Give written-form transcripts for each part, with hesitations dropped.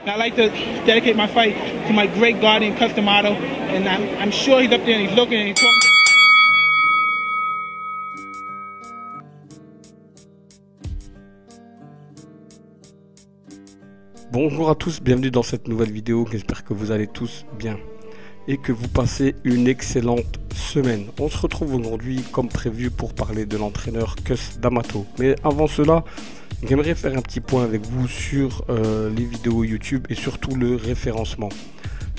I like to dedicate my fight to my great guardian, Cus D'Amato, and I'm sure he's up there and he's looking and he's talking. Bonjour à tous, bienvenue dans cette nouvelle vidéo, j'espère que vous allez tous bien et que vous passez une excellente semaine. On se retrouve aujourd'hui comme prévu pour parler de l'entraîneur Cus D'Amato. Mais avant cela, j'aimerais faire un petit point avec vous sur les vidéos YouTube et surtout le référencement.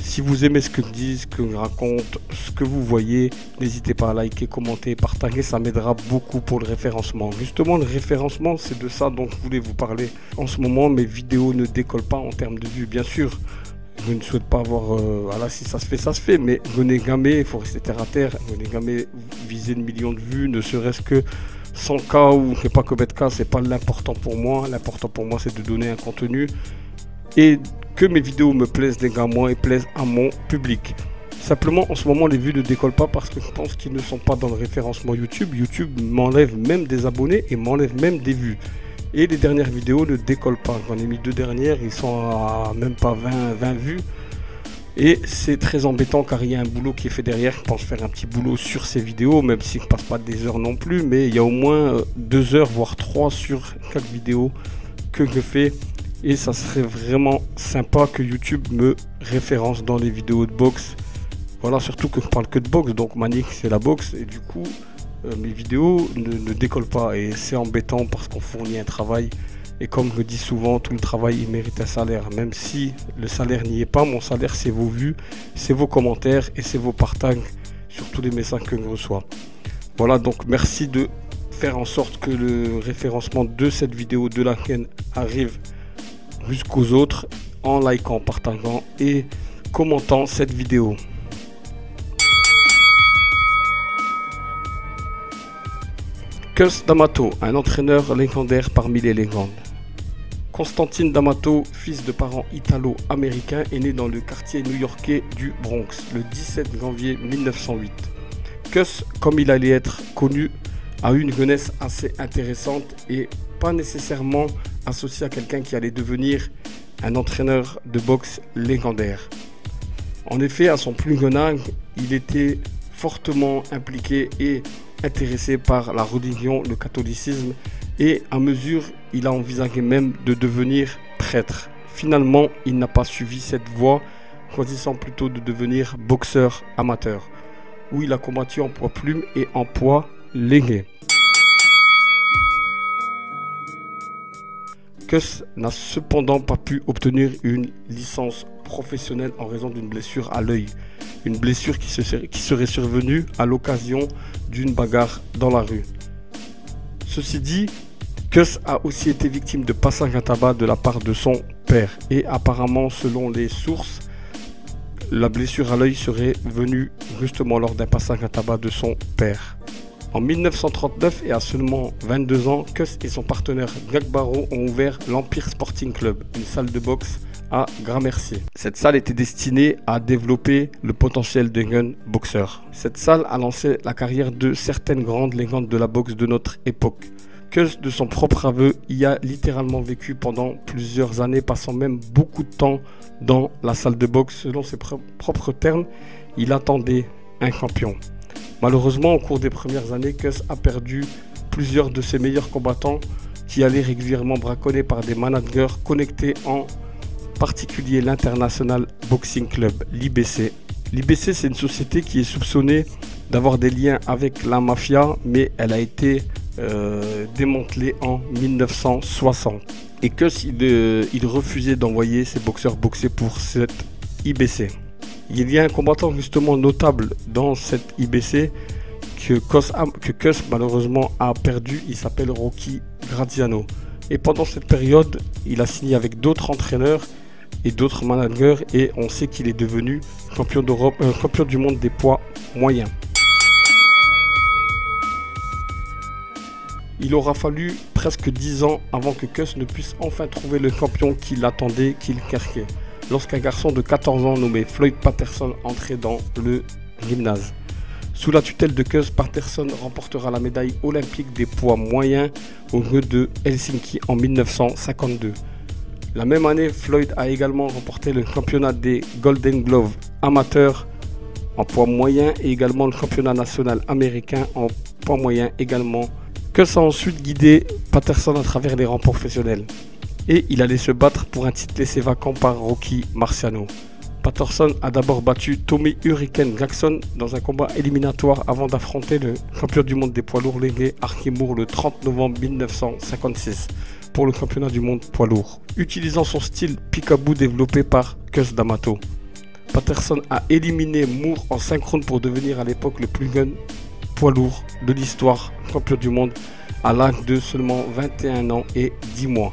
Si vous aimez ce que je dis, ce que je raconte, ce que vous voyez, n'hésitez pas à liker, commenter, partager, ça m'aidera beaucoup pour le référencement. Justement, le référencement, c'est de ça dont je voulais vous parler. En ce moment, mes vidéos ne décollent pas en termes de vues, bien sûr. Je ne souhaite pas avoir, voilà, si ça se fait, mais je n'ai jamais, il faut rester terre à terre, je n'ai jamais visé 1 million de vues, ne serait-ce que 100K ou je sais pas combien de cas, c'est pas l'important pour moi. L'important pour moi, c'est de donner un contenu et que mes vidéos me plaisent légalement et plaisent à mon public. Simplement, en ce moment, les vues ne décollent pas parce que je pense qu'ils ne sont pas dans le référencement YouTube. YouTube m'enlève même des abonnés et m'enlève même des vues. Et les dernières vidéos ne décollent pas. J'en ai mis 2 dernières, ils sont à même pas 20 vues. Et c'est très embêtant car il y a un boulot qui est fait derrière. Je pense faire un petit boulot sur ces vidéos, même si je ne passe pas des heures non plus. Mais il y a au moins 2 heures, voire 3 sur chaque vidéo que je fais. Et ça serait vraiment sympa que YouTube me référence dans les vidéos de boxe. Voilà, surtout que je parle que de boxe, donc Manique c'est la boxe. Et du coup, mes vidéos ne décollent pas. Et c'est embêtant parce qu'on fournit un travail. Et comme je dis souvent, tout le travail il mérite un salaire. Même si le salaire n'y est pas, mon salaire c'est vos vues, c'est vos commentaires et c'est vos partages sur tous les messages que je reçois. Voilà, donc merci de faire en sorte que le référencement de cette vidéo de la chaîne arrive jusqu'aux autres en likant, partageant et commentant cette vidéo. Cus D'Amato, un entraîneur légendaire parmi les légendes. Constantine D'Amato, fils de parents italo-américains, est né dans le quartier new-yorkais du Bronx le 17 janvier 1908. Cus, comme il allait être connu, a eu une jeunesse assez intéressante et pas nécessairement associé à quelqu'un qui allait devenir un entraîneur de boxe légendaire. En effet, à son plus jeune âge, il était fortement impliqué et intéressé par la religion, le catholicisme, et à mesure, il a envisagé même de devenir prêtre. Finalement, il n'a pas suivi cette voie, choisissant plutôt de devenir boxeur amateur, où il a combattu en poids plume et en poids léger. Cus n'a cependant pas pu obtenir une licence professionnelle en raison d'une blessure à l'œil. Une blessure qui serait survenue à l'occasion d'une bagarre dans la rue. Ceci dit, Cus a aussi été victime de passage à tabac de la part de son père. Et apparemment, selon les sources, la blessure à l'œil serait venue justement lors d'un passage à tabac de son père. En 1939 et à seulement 22 ans, Cus et son partenaire Jack Barrow ont ouvert l'Empire Sporting Club, une salle de boxe à Gramercy. Cette salle était destinée à développer le potentiel de jeunes boxeurs. Cette salle a lancé la carrière de certaines grandes légendes de la boxe de notre époque. Cus, de son propre aveu, y a littéralement vécu pendant plusieurs années, passant même beaucoup de temps dans la salle de boxe. Selon ses propres termes, il attendait un champion. Malheureusement, au cours des premières années, Cus a perdu plusieurs de ses meilleurs combattants qui allaient régulièrement braconner par des managers connectés, en particulier l'International Boxing Club, l'IBC. L'IBC, c'est une société qui est soupçonnée d'avoir des liens avec la mafia, mais elle a été démantelée en 1960. Et Cus, il refusait d'envoyer ses boxeurs boxer pour cette IBC. Il y a un combattant justement notable dans cette IBC que Cus malheureusement a perdu. Il s'appelle Rocky Graziano. Et pendant cette période, il a signé avec d'autres entraîneurs et d'autres managers. Et on sait qu'il est devenu champion d'Europe, champion du monde des poids moyens. Il aura fallu presque 10 ans avant que Cus ne puisse enfin trouver le champion qu'il attendait, qu'il cherchait. Lorsqu'un garçon de 14 ans nommé Floyd Patterson entrait dans le gymnase. Sous la tutelle de Cus, Patterson remportera la médaille olympique des poids moyens aux Jeux de Helsinki en 1952. La même année, Floyd a également remporté le championnat des Golden Gloves amateurs en poids moyen et également le championnat national américain en poids moyen également. Cus a ensuite guidé Patterson à travers les rangs professionnels et il allait se battre pour un titre laissé vacant par Rocky Marciano. Patterson a d'abord battu Tommy Hurricane Jackson dans un combat éliminatoire avant d'affronter le champion du monde des poids lourds légers Archie Moore le 30 novembre 1956 pour le championnat du monde poids lourd. Utilisant son style peekaboo développé par Cus D'Amato, Patterson a éliminé Moore en 5 rounds pour devenir à l'époque le plus jeune poids lourd de l'histoire champion du monde à l'âge de seulement 21 ans et 10 mois.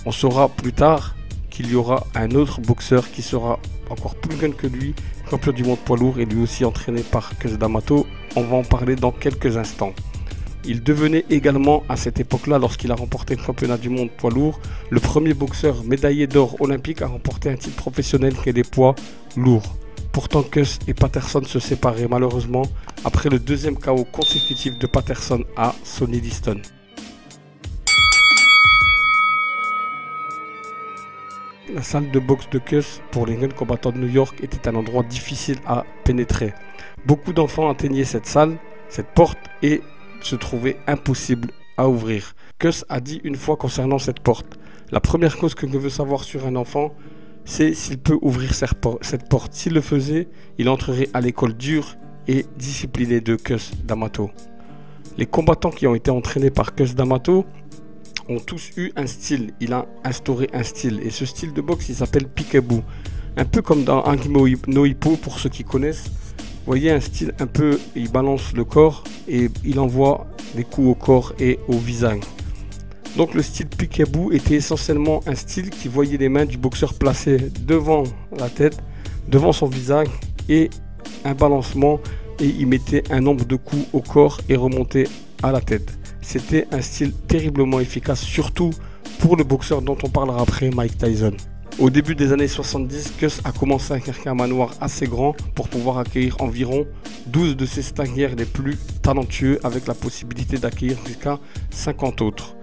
On saura plus tard qu'il y aura un autre boxeur qui sera encore plus jeune que lui, champion du monde poids lourd et lui aussi entraîné par Cus D'Amato. On va en parler dans quelques instants. Il devenait également à cette époque-là, lorsqu'il a remporté le championnat du monde poids lourd, le premier boxeur médaillé d'or olympique à remporter un titre professionnel qui est des poids lourds. Pourtant, Cus et Patterson se séparaient malheureusement après le deuxième KO consécutif de Patterson à Sonny Liston. La salle de boxe de Cus pour les jeunes combattants de New York était un endroit difficile à pénétrer. Beaucoup d'enfants atteignaient cette salle, cette porte, et se trouvait impossible à ouvrir. Cus a dit une fois concernant cette porte: la première chose que je veux savoir sur un enfant, c'est s'il peut ouvrir cette porte. S'il le faisait, il entrerait à l'école dure et disciplinée de Cus D'Amato. Les combattants qui ont été entraînés par Cus D'Amato ont tous eu un style. Il a instauré un style et ce style de boxe il s'appelle peekaboo, un peu comme dans Hangimo no Ippo pour ceux qui connaissent. Vous voyez, un style un peu, il balance le corps et il envoie des coups au corps et au visage. Donc le style peekaboo était essentiellement un style qui voyait les mains du boxeur placées devant la tête, devant son visage, et un balancement, et il mettait un nombre de coups au corps et remontait à la tête. C'était un style terriblement efficace, surtout pour le boxeur dont on parlera après, Mike Tyson. Au début des années 70, Cus a commencé à chercher un manoir assez grand pour pouvoir accueillir environ 12 de ses stagiaires les plus talentueux, avec la possibilité d'accueillir jusqu'à 50 autres.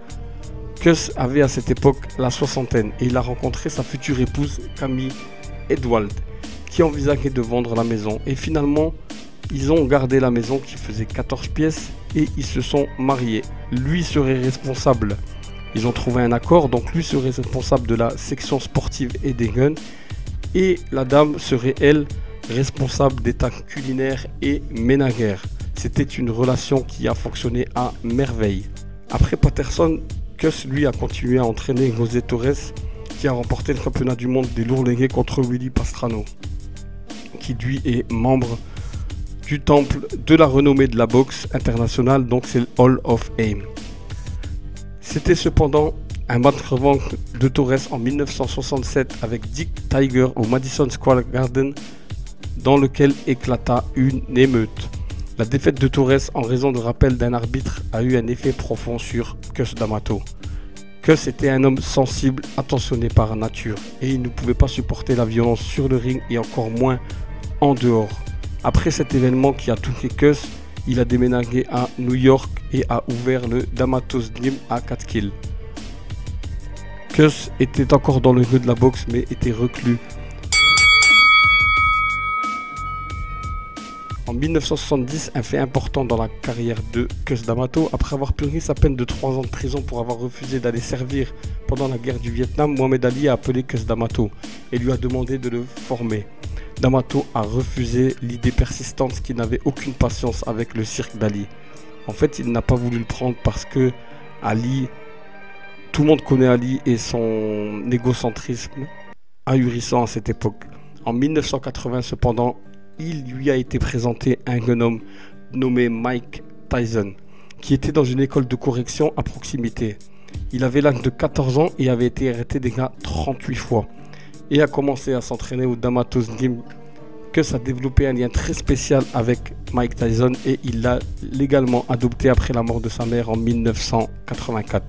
Cus avait à cette époque la soixantaine et il a rencontré sa future épouse Camille Edwald qui envisageait de vendre la maison, et finalement ils ont gardé la maison qui faisait 14 pièces et ils se sont mariés. Lui serait responsable, ils ont trouvé un accord, donc lui serait responsable de la section sportive et des guns, et la dame serait elle responsable des tâches culinaires et ménagères. C'était une relation qui a fonctionné à merveille. Après Patterson, Cus lui a continué à entraîner José Torres qui a remporté le championnat du monde des lourds légers contre Willy Pastrano, qui lui est membre du temple de la renommée de la boxe internationale, donc c'est le Hall of Fame. C'était cependant un match revanche de Torres en 1967 avec Dick Tiger au Madison Square Garden, dans lequel éclata une émeute. La défaite de Torres en raison de rappel d'un arbitre a eu un effet profond sur Cus D'Amato. Cus était un homme sensible, attentionné par nature, et il ne pouvait pas supporter la violence sur le ring et encore moins en dehors. Après cet événement qui a touché Cus, il a déménagé à New York et a ouvert le D'Amato's Gym à Catskill. Cus était encore dans le jeu de la boxe mais était reclus. En 1970, un fait important dans la carrière de Cus D'Amato, après avoir purgé sa peine de 3 ans de prison pour avoir refusé d'aller servir pendant la guerre du Vietnam, Mohamed Ali a appelé Cus D'Amato et lui a demandé de le former. D'Amato a refusé, l'idée persistante qu'il n'avait aucune patience avec le cirque d'Ali. En fait, il n'a pas voulu le prendre parce que Ali, tout le monde connaît Ali et son égocentrisme ahurissant à cette époque. En 1980 cependant, il lui a été présenté un jeune homme nommé Mike Tyson, qui était dans une école de correction à proximité. Il avait l'âge de 14 ans et avait été arrêté déjà 38 fois. Et a commencé à s'entraîner au D'Amato's Gym. Cus a développé un lien très spécial avec Mike Tyson et il l'a légalement adopté après la mort de sa mère en 1984.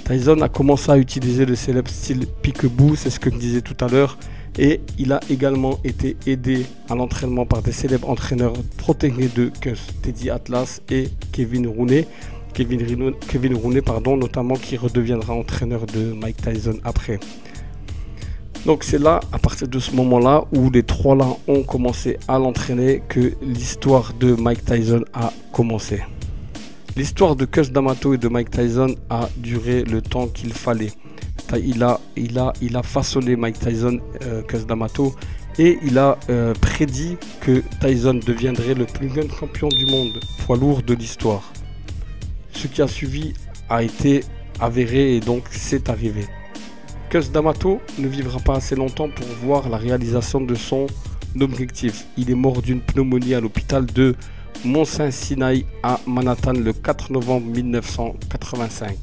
Tyson a commencé à utiliser le célèbre style peekaboo, c'est ce que je disais tout à l'heure, et il a également été aidé à l'entraînement par des célèbres entraîneurs protégés de Cus, Teddy Atlas et Kevin Rooney, notamment, qui redeviendra entraîneur de Mike Tyson après. Donc c'est là, à partir de ce moment-là, où les trois là ont commencé à l'entraîner, que l'histoire de Mike Tyson a commencé. L'histoire de Cus D'Amato et de Mike Tyson a duré le temps qu'il fallait. Il a façonné Mike Tyson, Cus D'Amato, et il a prédit que Tyson deviendrait le plus jeune champion du monde poids lourd de l'histoire. Ce qui a suivi a été avéré et donc c'est arrivé. Cus D'Amato ne vivra pas assez longtemps pour voir la réalisation de son objectif. Il est mort d'une pneumonie à l'hôpital de Mount Sinai à Manhattan le 4 novembre 1985.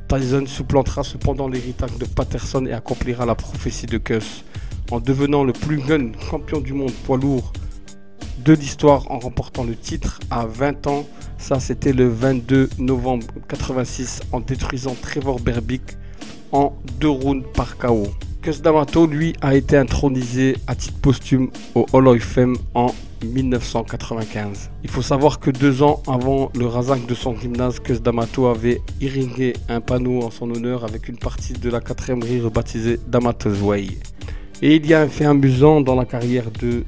Tyson supplantera cependant l'héritage de Patterson et accomplira la prophétie de Cus en devenant le plus jeune champion du monde poids lourd de l'histoire en remportant le titre à 20 ans. Ça, c'était le 22 novembre 86 en détruisant Trevor Berbick en 2 rounds par KO. Cus D'Amato, lui, a été intronisé à titre posthume au Hall of Fame en 1995. Il faut savoir que 2 ans avant le razak de son gymnase, Cus D'Amato avait irrigué un panneau en son honneur avec une partie de la 4ème rue rebaptisée D'Amato's Way. Et il y a un fait amusant dans la carrière de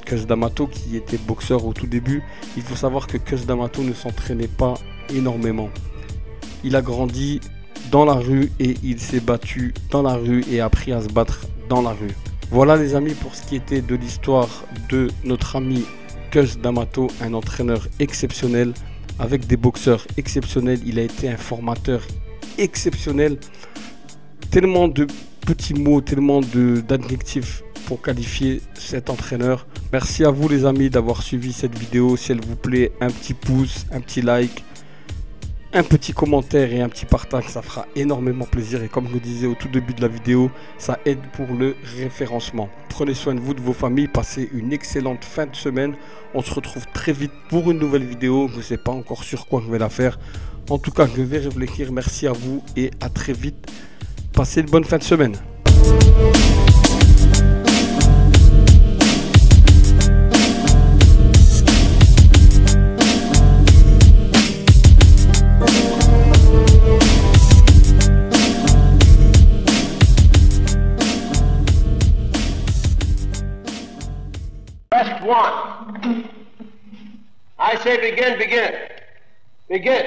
Cus D'Amato, qui était boxeur au tout début. Il faut savoir que Cus D'Amato ne s'entraînait pas énormément. Il a grandi dans la rue et il s'est battu dans la rue et a appris à se battre dans la rue. Voilà les amis pour ce qui était de l'histoire de notre ami Cus D'Amato, un entraîneur exceptionnel avec des boxeurs exceptionnels. Il a été un formateur exceptionnel. Tellement de petits mots, tellement d'adjectifs pour qualifier cet entraîneur. Merci à vous les amis d'avoir suivi cette vidéo. Si elle vous plaît, un petit pouce, un petit like, un petit commentaire et un petit partage, ça fera énormément plaisir. Et comme je le disais au tout début de la vidéo, ça aide pour le référencement. Prenez soin de vous, de vos familles, passez une excellente fin de semaine. On se retrouve très vite pour une nouvelle vidéo. Je ne sais pas encore sur quoi je vais la faire. En tout cas, je vais réfléchir. Merci à vous et à très vite. Passez une bonne fin de semaine. Press 1. I say begin, begin. Begin.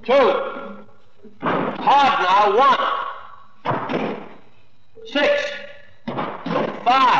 2. Hard now. 1. 6. 5.